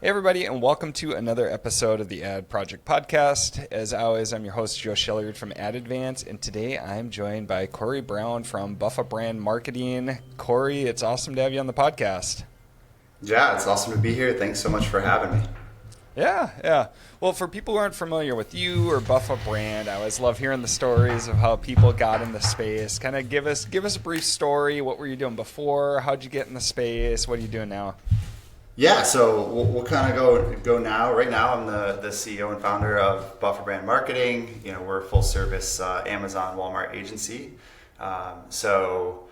Hey, everybody, and welcome to another episode of the Ad Project Podcast. As always, I'm your host, Joe Schilliard from Ad Advance, and today I'm joined by Corey Brown from Buffa Brand Marketing. Corey, it's awesome to have you on the podcast. Yeah, it's awesome to be here. Thanks so much for having me. Yeah. Well, for people who aren't familiar with you or Buffa Brand, I always love hearing the stories of how people got in the space. Kind of give us a brief story. What were you doing before? How'd you get in the space? What are you doing now? Yeah, so we'll kind of go now. Right now, I'm the CEO and founder of Buffer Brand Marketing. You know, we're a full service Amazon, Walmart agency. So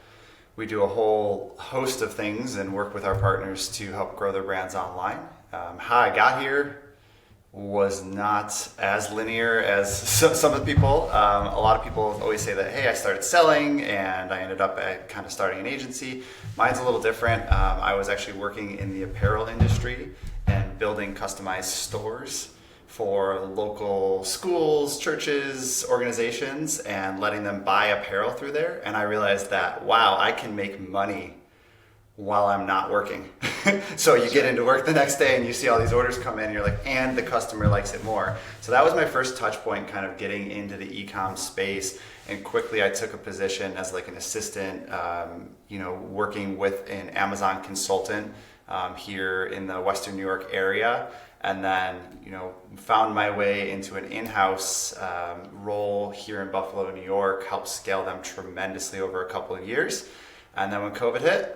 we do a whole host of things and work with our partners to help grow their brands online. How I got here was not as linear as some of the people. A lot of people always say that, hey, I started selling and I ended up at kind of starting an agency. Mine's a little different. I was actually working in the apparel industry and building customized stores for local schools, churches, organizations, and letting them buy apparel through there. And I realized that, wow, I can make money while I'm not working. So you get into work the next day and you see all these orders come in and you're like, and the customer likes it more. So that was my first touch point, kind of getting into the e-com space. And quickly I took a position as like an assistant, working with an Amazon consultant here in the Western New York area. And then, found my way into an in-house role here in Buffalo, New York, helped scale them tremendously over a couple of years. And then when COVID hit,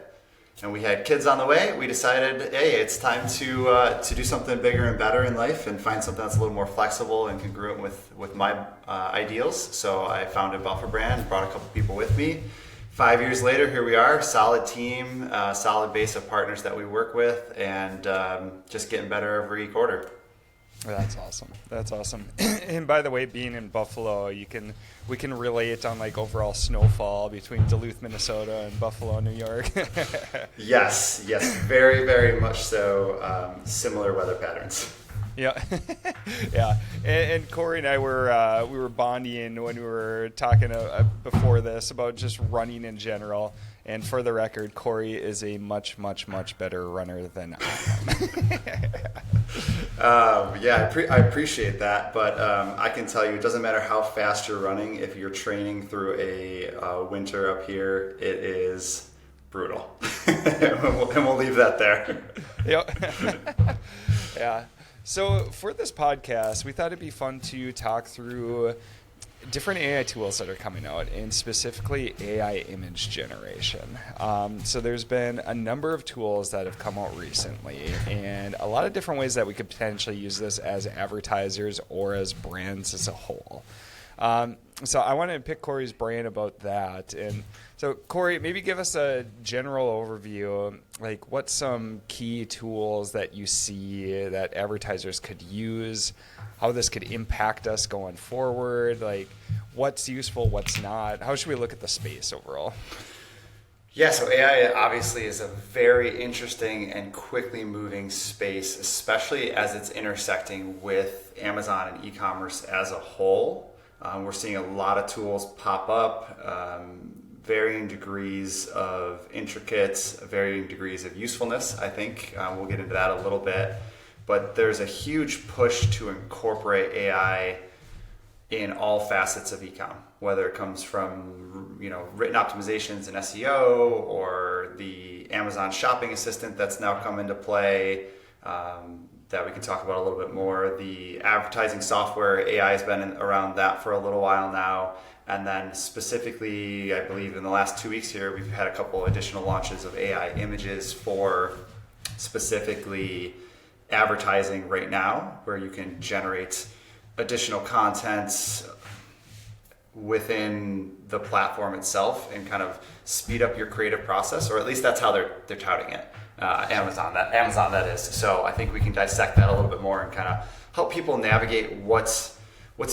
and we had kids on the way, we decided, hey, it's time to do something bigger and better in life and find something that's a little more flexible and congruent with my ideals. So I founded Buffer Brand and brought a couple people with me. 5 years later, here we are, solid team, solid base of partners that we work with, and just getting better every quarter. That's awesome. And by the way, being in Buffalo, we can relate on like overall snowfall between Duluth, Minnesota and Buffalo, New York. Yes, very, very much so. Similar weather patterns. Yeah. And Corey and I were bonding when we were talking before this about just running in general. And for the record, Corey is a much, much, much better runner than I am. I appreciate that, but I can tell you it doesn't matter how fast you're running. If you're training through a winter up here, it is brutal. and we'll leave that there. Yep. Yeah. So for this podcast, we thought it'd be fun to talk through different AI tools that are coming out, and specifically AI image generation. So there's been a number of tools that have come out recently, and a lot of different ways that we could potentially use this as advertisers or as brands as a whole. So I wanted to pick Corey's brain about that. And so Corey, maybe give us a general overview, like what's some key tools that you see that advertisers could use, how this could impact us going forward, like what's useful, what's not, how should we look at the space overall? Yeah, so AI obviously is a very interesting and quickly moving space, especially as it's intersecting with Amazon and e-commerce as a whole. We're seeing a lot of tools pop up, varying degrees of intricate, varying degrees of usefulness. I think we'll get into that a little bit. But there's a huge push to incorporate AI in all facets of e-com, whether it comes from written optimizations and SEO, or the Amazon shopping assistant that's now come into play, that we can talk about a little bit more. The advertising software, AI has been around that for a little while now. And then specifically, I believe in the last 2 weeks here, we've had a couple additional launches of AI images for specifically advertising right now, where you can generate additional content within the platform itself and kind of speed up your creative process, or at least that's how they're touting it. Amazon that is. So I think we can dissect that a little bit more and kind of help people navigate what's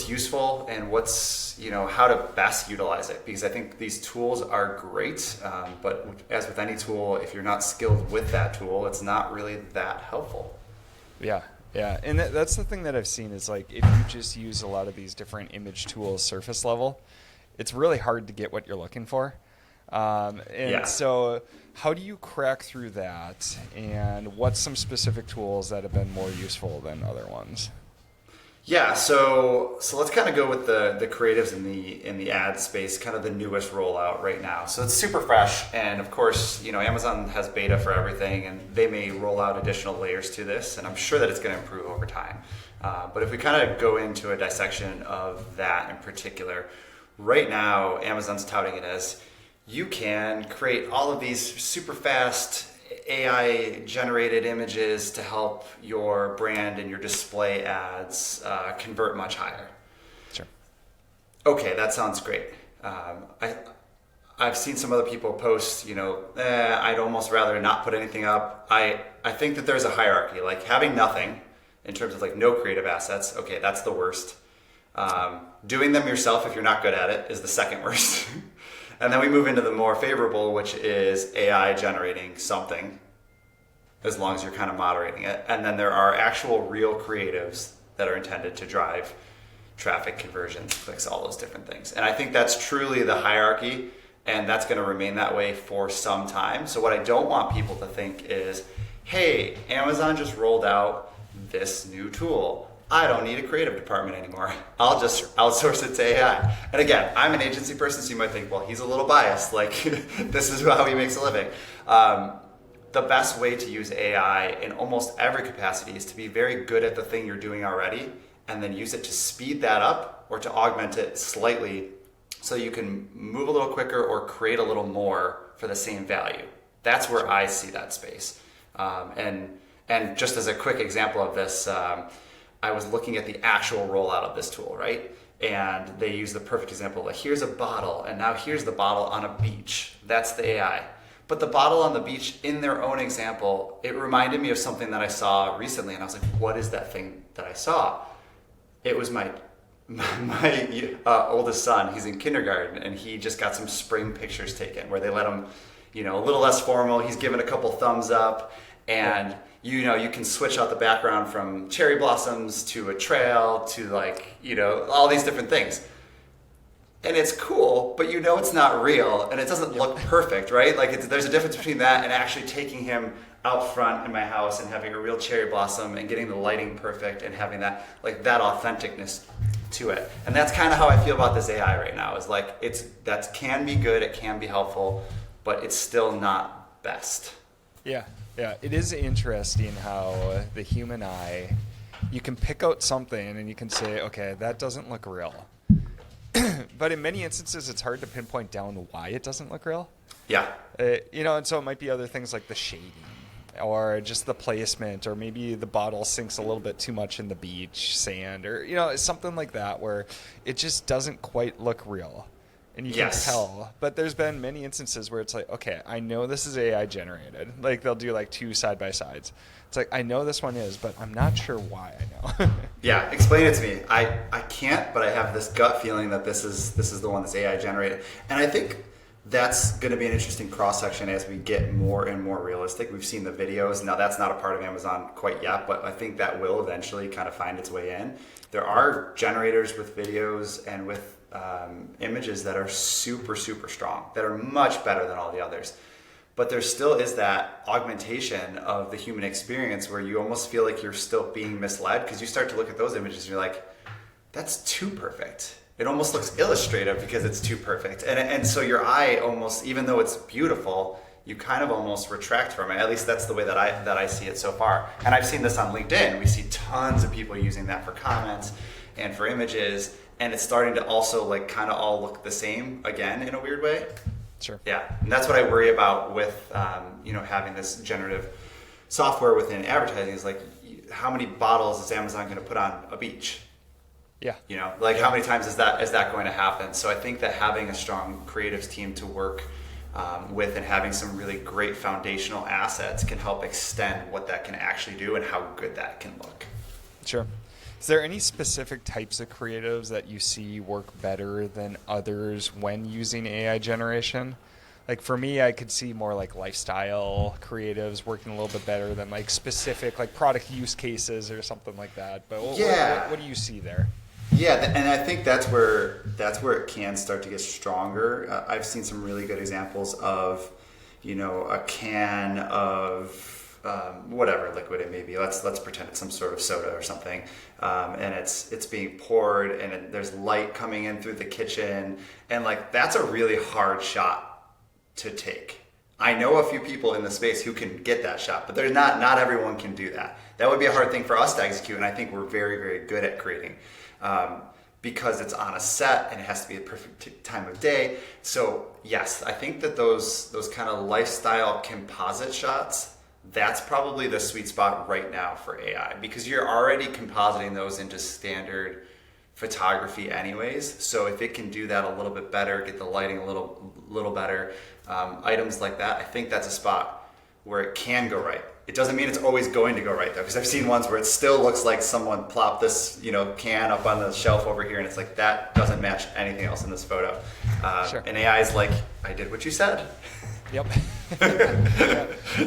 useful and what's how to best utilize it, because I think these tools are great, but as with any tool, if you're not skilled with that tool, it's not really that helpful. Yeah, and that's the thing that I've seen is like if you just use a lot of these different image tools surface level, it's really hard to get what you're looking for. So how do you crack through that, and what's some specific tools that have been more useful than other ones? Yeah, so let's kind of go with the creatives in the ad space, kind of the newest rollout right now. So it's super fresh, and of course, Amazon has beta for everything, and they may roll out additional layers to this, and I'm sure that it's going to improve over time. But if we kind of go into a dissection of that in particular, right now, Amazon's touting it as you can create all of these super fast AI generated images to help your brand and your display ads convert much higher. Sure. Okay, that sounds great. I've seen some other people post, I'd almost rather not put anything up. I think that there's a hierarchy, like having nothing in terms of like no creative assets. Okay, that's the worst. Doing them yourself if you're not good at it is the second worst. And then we move into the more favorable, which is AI generating something, as long as you're kind of moderating it. And then there are actual real creatives that are intended to drive traffic, conversions, clicks, all those different things. And I think that's truly the hierarchy, and that's going to remain that way for some time. So what I don't want people to think is, hey, Amazon just rolled out this new tool. I don't need a creative department anymore. I'll just outsource it to AI. And again, I'm an agency person, so you might think, well, he's a little biased. Like, this is how he makes a living. The best way to use AI in almost every capacity is to be very good at the thing you're doing already, and then use it to speed that up or to augment it slightly so you can move a little quicker or create a little more for the same value. That's where I see that space. And just as a quick example of this, I was looking at the actual rollout of this tool, right? And they use the perfect example, like here's a bottle, and now here's the bottle on a beach. That's the AI. But the bottle on the beach, in their own example, it reminded me of something that I saw recently, and I was like, what is that thing that I saw? It was my oldest son. He's in kindergarten, and he just got some spring pictures taken where they let him, a little less formal. He's given a couple thumbs up, and you can switch out the background from cherry blossoms to a trail to all these different things. And it's cool, but it's not real, and it doesn't look perfect, right? There's a difference between that and actually taking him out front in my house and having a real cherry blossom and getting the lighting perfect and having that authenticness to it. And that's kind of how I feel about this AI right now, is that can be good, it can be helpful, but it's still not best. Yeah, it is interesting how the human eye, you can pick out something and you can say, okay, that doesn't look real. But in many instances, it's hard to pinpoint down why it doesn't look real. Yeah. And so it might be other things like the shading or just the placement, or maybe the bottle sinks a little bit too much in the beach sand, or, something like that where it just doesn't quite look real. And you can tell, but there's been many instances where it's like, okay, I know this is AI generated. Like they'll do two side by sides. It's like, I know this one is, but I'm not sure why I know. Yeah, explain it to me. I can't, but I have this gut feeling that this is the one that's AI generated. And I think that's going to be an interesting cross section as we get more and more realistic. We've seen the videos. Now that's not a part of Amazon quite yet, but I think that will eventually kind of find its way in. There are generators with videos and with images that are super, super strong, that are much better than all the others. But there still is that augmentation of the human experience where you almost feel like you're still being misled, because you start to look at those images and you're like, that's too perfect. It almost looks illustrative because it's too perfect. And so your eye almost, even though it's beautiful, you kind of almost retract from it. At least that's the way that I see it so far. And I've seen this on LinkedIn. We see tons of people using that for comments and for images. And it's starting to also kind of all look the same again in a weird way. Sure. Yeah, and that's what I worry about with having this generative software within advertising, is how many bottles is Amazon going to put on a beach? Yeah. How many times is that going to happen? So I think that having a strong creatives team to work with and having some really great foundational assets can help extend what that can actually do and how good that can look. Sure. Is there any specific types of creatives that you see work better than others when using AI generation? For me, I could see more lifestyle creatives working a little bit better than specific product use cases or something like that. But what do you see there? Yeah, and I think that's where it can start to get stronger. I've seen some really good examples of, a can of whatever liquid it may be. Let's pretend it's some sort of soda or something, and it's being poured, and there's light coming in through the kitchen, and like that's a really hard shot to take. I know a few people in the space who can get that shot, but there's not everyone can do that. That would be a hard thing for us to execute, and I think we're very, very good at creating. Because it's on a set and it has to be a perfect time of day. So yes, I think that those kind of lifestyle composite shots, that's probably the sweet spot right now for AI, because you're already compositing those into standard photography anyways. So if it can do that a little bit better, get the lighting a little better, items like that, I think that's a spot where it can go right. It doesn't mean it's always going to go right though, because I've seen ones where it still looks like someone plopped this, can up on the shelf over here, and it's like that doesn't match anything else in this photo. Sure. And AI is like, I did what you said. Yep.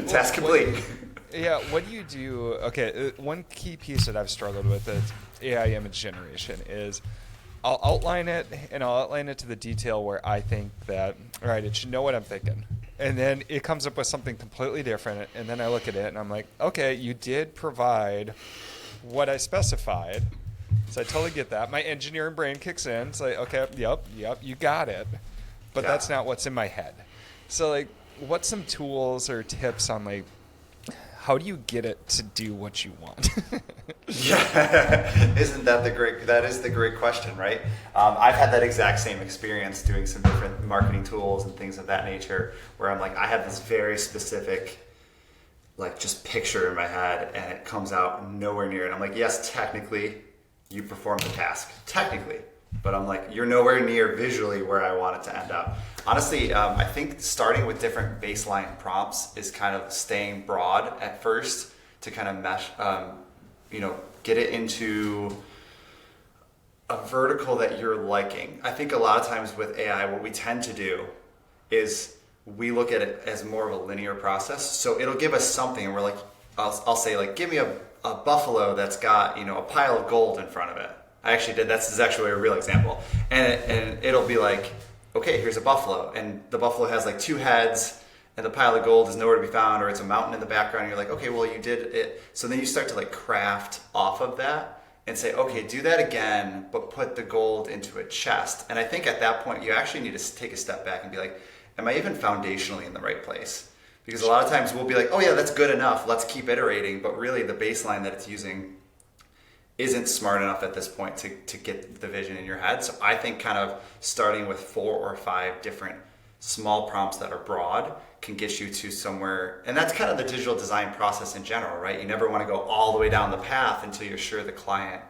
Task complete. What do you do? Okay, one key piece that I've struggled with is AI image generation is I'll outline it, and I'll outline it to the detail where I think that, all right, it should know what I'm thinking. And then it comes up with something completely different, and then I look at it, and I'm like, okay, you did provide what I specified, so I totally get that. My engineering brain kicks in. It's like, okay, yep, you got it. But that's not what's in my head. So, like, what's some tools or tips on, like, how do you get it to do what you want? Yeah, that is the great question, right? I've had that exact same experience doing some different marketing tools and things of that nature, where I'm like, I have this very specific, like, just picture in my head, and it comes out nowhere near it. I'm like, yes, technically, you performed the task, technically, but I'm like, you're nowhere near visually where I want it to end up. Honestly, I think starting with different baseline prompts is kind of staying broad at first to kind of mesh, get it into a vertical that you're liking. I think a lot of times with AI, what we tend to do is we look at it as more of a linear process. So it'll give us something, and we're like, I'll say, like, give me a buffalo that's got, a pile of gold in front of it. I actually did. This is actually a real example. And it'll be like, okay, here's a buffalo, and the buffalo has like two heads, and the pile of gold is nowhere to be found, or it's a mountain in the background. And you're like, okay, well, you did it. So then you start to like craft off of that and say, okay, do that again, but put the gold into a chest. And I think at that point, you actually need to take a step back and be like, am I even foundationally in the right place? Because a lot of times we'll be like, oh yeah, that's good enough, let's keep iterating. But really the baseline that it's using isn't smart enough at this point to get the vision in your head. So I think kind of starting with 4 or 5 different small prompts that are broad can get you to somewhere. And that's kind of the digital design process in general, right? You never want to go all the way down the path until you're sure the client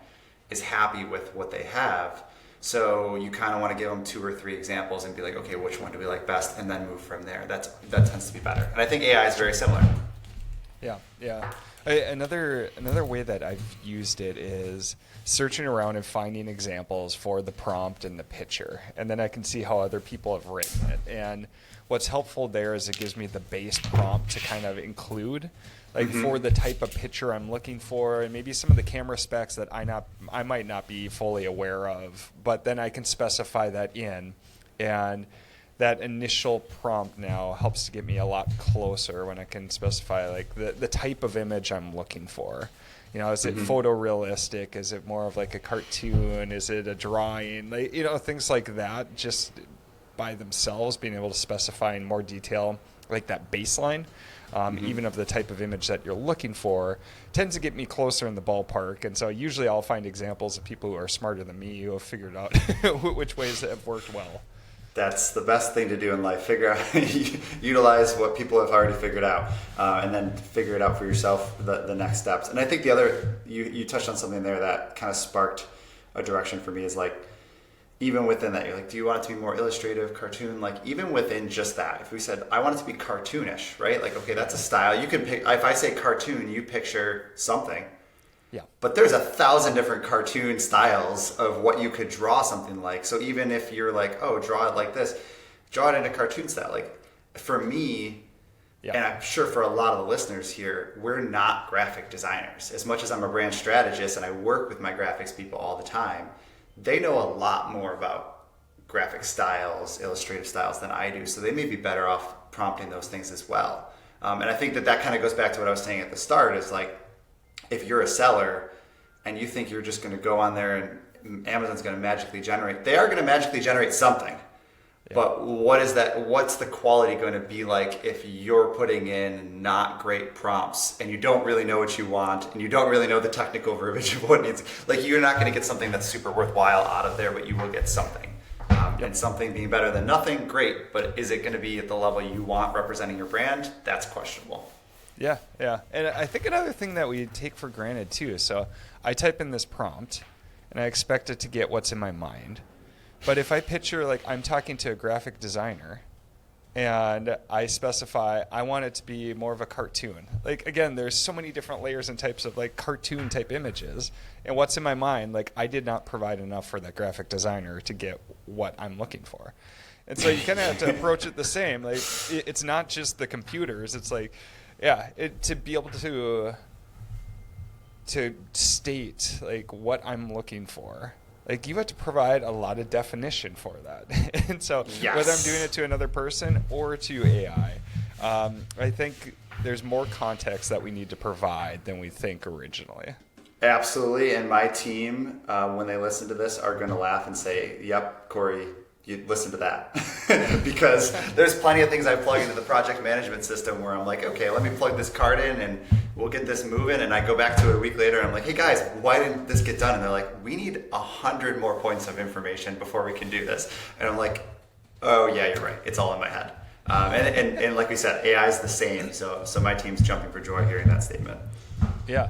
is happy with what they have. So you kind of want to give them 2 or 3 examples and be like, okay, which one do we like best? And then move from there. That tends to be better. And I think AI is very similar. Yeah. Another way that I've used it is searching around and finding examples for the prompt and the picture, and then I can see how other people have written it. And what's helpful there is it gives me the base prompt to kind of include, like for the type of picture I'm looking for, and maybe some of the camera specs that I might not be fully aware of, but then I can specify that in, and that initial prompt now helps to get me a lot closer when I can specify like the type of image I'm looking for. Is it photorealistic? Is it more of like a cartoon? Is it a drawing? Like, things like that, just by themselves, being able to specify in more detail, like that baseline, even of the type of image that you're looking for, tends to get me closer in the ballpark. And so usually I'll find examples of people who are smarter than me who have figured out which ways that have worked well. That's the best thing to do in life. Figure out, utilize what people have already figured out, and then figure it out for yourself, the next steps. And I think the other, you touched on something there that kind of sparked a direction for me, is like, even within that, you're like, do you want it to be more illustrative, cartoon? Like, even within just that, if we said, I want it to be cartoonish, right? Like, okay, that's a style. You can pick, if I say cartoon, you picture something. Yeah. But there's 1,000 different cartoon styles of what you could draw something like. So even if you're like, oh, draw it like this, draw it in a cartoon style. Like, for me, and I'm sure for a lot of the listeners here, we're not graphic designers. As much as I'm a brand strategist and I work with my graphics people all the time, they know a lot more about graphic styles, illustrative styles than I do. So they may be better off prompting those things as well. And I think that kind of goes back to what I was saying at the start is like, if you're a seller and you think you're just going to go on there and Amazon's going to magically generate, they are going to magically generate something. Yeah. But what's the quality going to be like if you're putting in not great prompts and you don't really know what you want and you don't really know the technical verbiage of what it needs? Like, you're not going to get something that's super worthwhile out of there, but you will get something. And something being better than nothing, great. But is it going to be at the level you want representing your brand? That's questionable. Yeah. And I think another thing that we take for granted too, so I type in this prompt and I expect it to get what's in my mind. But if I picture, like, I'm talking to a graphic designer and I specify I want it to be more of a cartoon. Like, again, there's so many different layers and types of like cartoon type images. And what's in my mind, like, I did not provide enough for that graphic designer to get what I'm looking for. And so you kind of have to approach it the same. Like, it's not just the computers. It's like, to be able to state like what I'm looking for. Like, you have to provide a lot of definition for that. And so whether I'm doing it to another person or to AI, I think there's more context that we need to provide than we think originally. Absolutely. And my team, when they listen to this, are going to laugh and say, yep, Corey, you listen to that. Because there's plenty of things I plug into the project management system where I'm like, okay, let me plug this card in and we'll get this moving. And I go back to it a week later and I'm like, hey guys, why didn't this get done? And they're like, we need 100 more points of information before we can do this. And I'm like, oh yeah, you're right. It's all in my head. And like we said, AI is the same. So my team's jumping for joy hearing that statement. Yeah.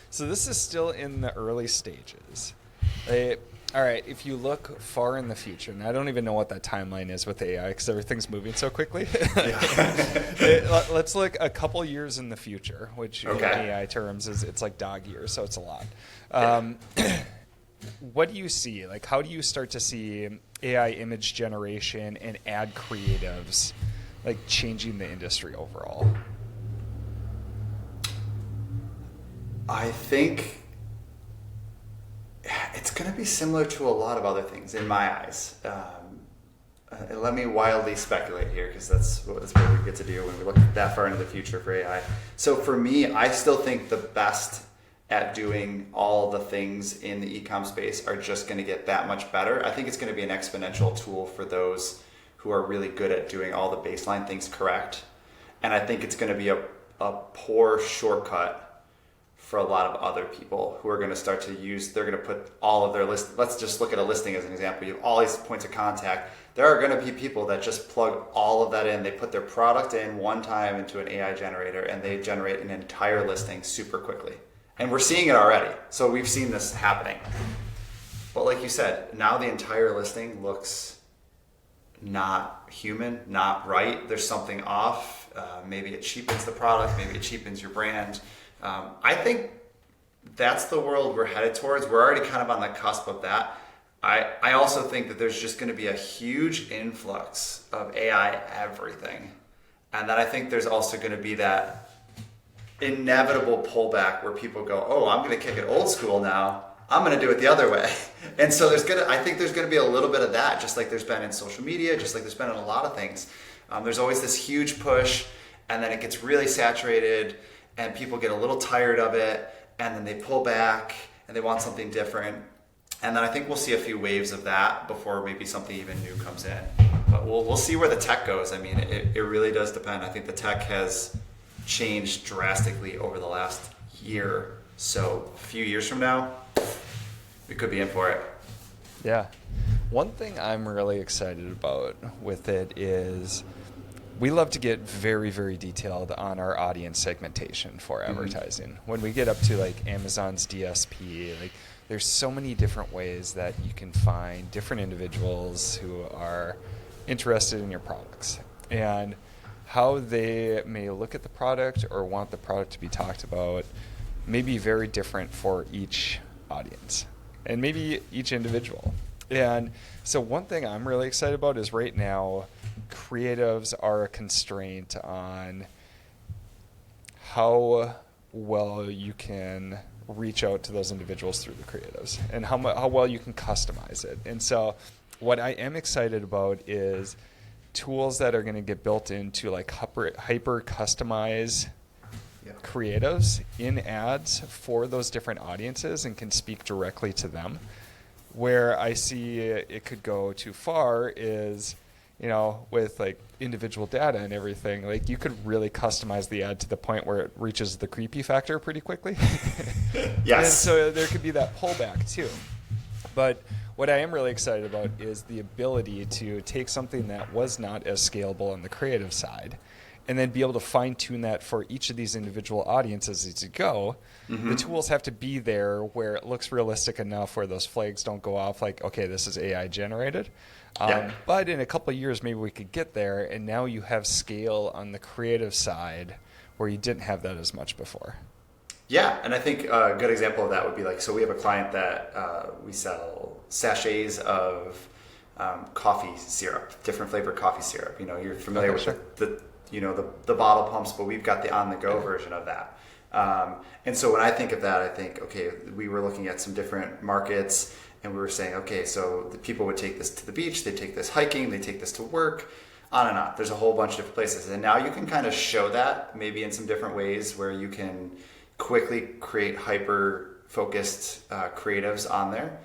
So this is still in the early stages. All right, if you look far in the future, and I don't even know what that timeline is with AI because everything's moving so quickly. Let's look a couple years in the future, which in AI terms it's like dog years, so it's a lot. What do you see? Like, how do you start to see AI image generation and ad creatives like changing the industry overall? I think it's going to be similar to a lot of other things in my eyes. Let me wildly speculate here because that's what we get to do when we look that far into the future for AI. So for me, I still think the best at doing all the things in the e-com space are just going to get that much better. I think it's going to be an exponential tool for those who are really good at doing all the baseline things correct. And I think it's going to be a poor shortcut for a lot of other people who are going to start to use, they're going to put all of their list. Let's just look at a listing as an example. You have all these points of contact. There are going to be people that just plug all of that in. They put their product in one time into an AI generator and they generate an entire listing super quickly. And we're seeing it already. So we've seen this happening. But like you said, now the entire listing looks not human, not right. There's something off. Maybe it cheapens the product. Maybe it cheapens your brand. I think that's the world we're headed towards. We're already kind of on the cusp of that. I also think that there's just going to be a huge influx of AI everything. And then I think there's also going to be that inevitable pullback where people go, oh, I'm going to kick it old school now. I'm going to do it the other way. And so I think there's going to be a little bit of that, just like there's been in social media, just like there's been in a lot of things. There's always this huge push and then it gets really saturated and people get a little tired of it, and then they pull back, and they want something different. And then I think we'll see a few waves of that before maybe something even new comes in. But we'll see where the tech goes. I mean, it really does depend. I think the tech has changed drastically over the last year. So a few years from now, we could be in for it. Yeah. One thing I'm really excited about with it is we love to get very, very detailed on our audience segmentation for advertising. Mm-hmm. When we get up to like Amazon's DSP, like there's so many different ways that you can find different individuals who are interested in your products and how they may look at the product or want the product to be talked about may be very different for each audience and maybe each individual. And so one thing I'm really excited about is right now, creatives are a constraint on how well you can reach out to those individuals through the creatives, and how well you can customize it. And so what I am excited about is tools that are going to get built into like hyper customize creatives in ads for those different audiences and can speak directly to them. Where I see it could go too far is, with like individual data and everything, like you could really customize the ad to the point where it reaches the creepy factor pretty quickly. Yes. And so there could be that pullback too. But what I am really excited about is the ability to take something that was not as scalable on the creative side and then be able to fine-tune that for each of these individual audiences as you go. Mm-hmm. The tools have to be there where it looks realistic enough where those flags don't go off like, okay, this is AI generated. But in a couple of years, maybe we could get there, and now you have scale on the creative side where you didn't have that as much before. Yeah, and I think a good example of that would be like, so we have a client that we sell sachets of coffee syrup, different flavored coffee syrup. You're familiar with the bottle pumps, but we've got the on-the-go version of that. And so when I think of that, I think, okay, we were looking at some different markets, and we were saying, okay, so the people would take this to the beach, they take this hiking, they take this to work, on and on. There's a whole bunch of different places. And now you can kind of show that maybe in some different ways where you can quickly create hyper-focused creatives on there.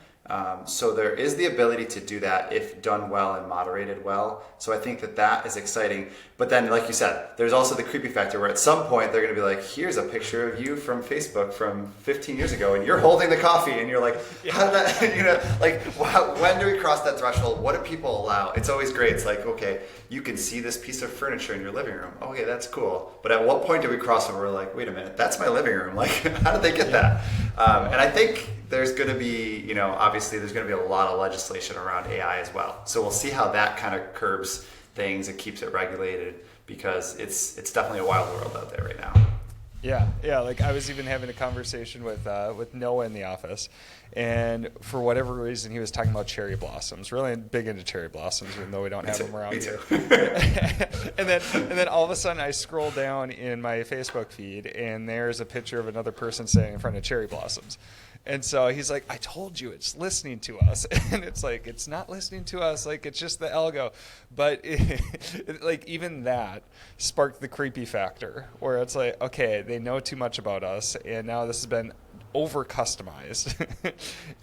So there is the ability to do that if done well and moderated well. So I think that is exciting. But then, like you said, there's also the creepy factor where at some point they're going to be like, here's a picture of you from Facebook from 15 years ago, and you're holding the coffee, and you're like, how did that, when do we cross that threshold? What do people allow? It's always great. It's like, okay, you can see this piece of furniture in your living room. Okay, that's cool. But at what point do we cross over? We're like, wait a minute, that's my living room. Like, how did they get that? And I think there's going to be, obviously there's going to be a lot of legislation around AI as well. So we'll see how that kind of curbs things and keeps it regulated, because it's definitely a wild world out there right now. Yeah. Like I was even having a conversation with Noah in the office, and for whatever reason he was talking about cherry blossoms. Really big into cherry blossoms, even though we don't have them around here. and then all of a sudden I scroll down in my Facebook feed, and there's a picture of another person standing in front of cherry blossoms. And so he's like, I told you it's listening to us. And it's like, it's not listening to us. Like, it's just the algo. But like even that sparked the creepy factor where it's like, okay, they know too much about us. And now this has been over customized.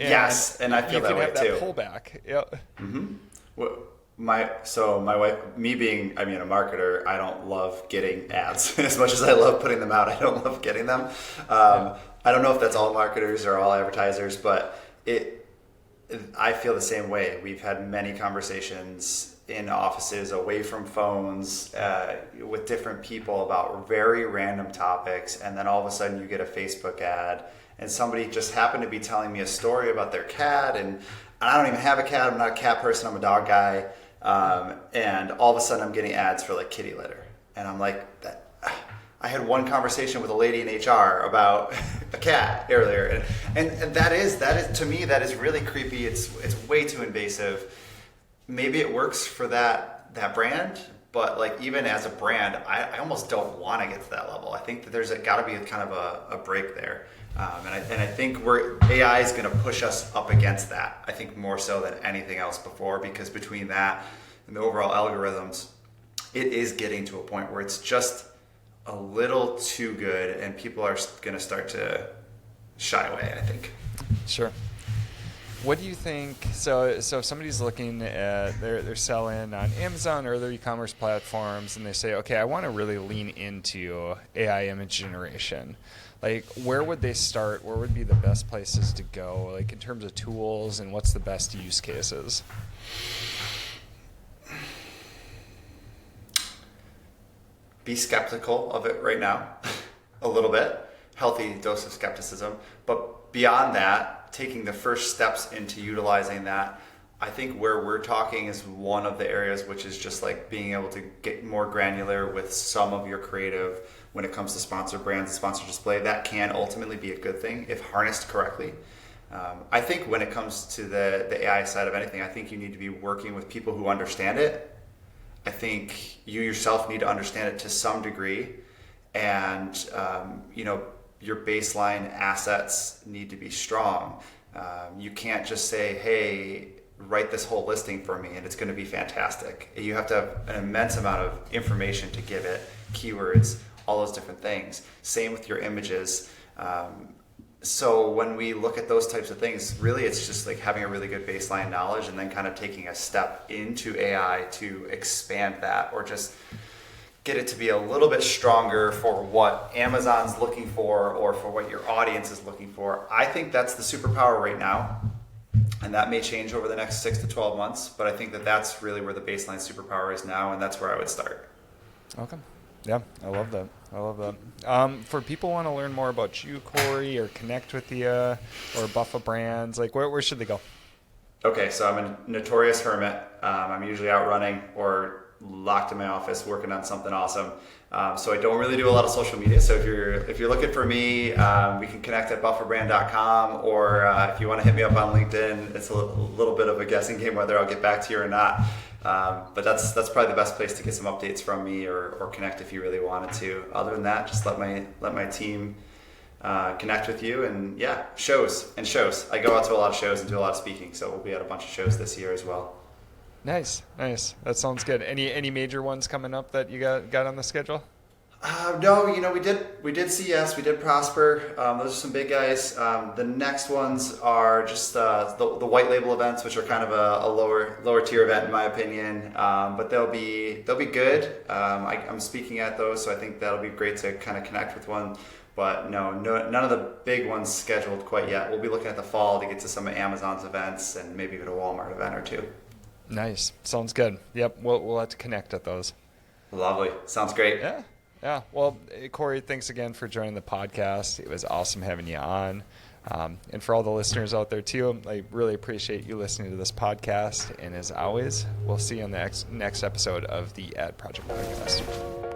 Yes. And I feel that way too. You can have that pullback. Yep. Mm-hmm. Well, my wife, me being, a marketer, I don't love getting ads. As much as I love putting them out, I don't love getting them. I don't know if that's all marketers or all advertisers, but I feel the same way. We've had many conversations in offices away from phones with different people about very random topics, and then all of a sudden you get a Facebook ad, and somebody just happened to be telling me a story about their cat, and I don't even have a cat. I'm not a cat person. I'm a dog guy. And all of a sudden I'm getting ads for like kitty litter. And I'm like, I had one conversation with a lady in HR about a cat earlier. And that is, to me, that is really creepy. It's way too invasive. Maybe it works for that brand, but like even as a brand, I almost don't want to get to that level. I think that there's got to be kind of a break there. And I think AI is going to push us up against that. I think more so than anything else before, because between that and the overall algorithms, it is getting to a point where it's just a little too good, and people are going to start to shy away, I think. Sure. What do you think? So if somebody's looking at they're selling on Amazon or other e-commerce platforms, and they say, okay, I want to really lean into AI image generation. Like, where would they start? Where would be the best places to go, like in terms of tools, and what's the best use cases? Be skeptical of it right now, a little bit, healthy dose of skepticism. But beyond that, taking the first steps into utilizing that, I think where we're talking is one of the areas, which is just like being able to get more granular with some of your creative when it comes to sponsor brands and sponsor display. That can ultimately be a good thing if harnessed correctly. I think when it comes to the AI side of anything, I think you need to be working with people who understand it. I think you yourself need to understand it to some degree, and your baseline assets need to be strong. You can't just say, hey, write this whole listing for me and it's going to be fantastic. You have to have an immense amount of information to give it, keywords, all those different things. Same with your images. So when we look at those types of things, really it's just like having a really good baseline knowledge and then kind of taking a step into AI to expand that, or just get it to be a little bit stronger for what Amazon's looking for or for what your audience is looking for. I think that's the superpower right now. And that may change over the next 6 to 12 months, but I think that that's really where the baseline superpower is now, and that's where I would start. Okay. Yeah, I love that. For people who want to learn more about you, Corey, or connect with you, or Buffa Brands, like where should they go? Okay, so I'm a notorious hermit. I'm usually out running or locked in my office working on something awesome. So I don't really do a lot of social media. So if you're looking for me, we can connect at bufferbrand.com, or if you want to hit me up on LinkedIn, it's a little bit of a guessing game whether I'll get back to you or not. But that's probably the best place to get some updates from me, or connect if you really wanted to. Other than that, just let my team connect with you. And yeah, shows. I go out to a lot of shows and do a lot of speaking, so we'll be at a bunch of shows this year as well. Nice. That sounds good. Any major ones coming up that you got on the schedule? No, we did CES, we did Prosper. Those are some big guys. The next ones are just the white label events, which are kind of a lower tier event in my opinion. But they'll be good. I'm speaking at those, so I think that'll be great to kind of connect with one. But no, none of the big ones scheduled quite yet. We'll be looking at the fall to get to some of Amazon's events and maybe even a Walmart event or two. Nice. Sounds good. Yep. We'll have to connect at those. Lovely. Sounds great. Yeah. Well, Corey, thanks again for joining the podcast. It was awesome having you on. And for all the listeners out there too, I really appreciate you listening to this podcast. And as always, we'll see you on the next episode of the Ad Project Podcast.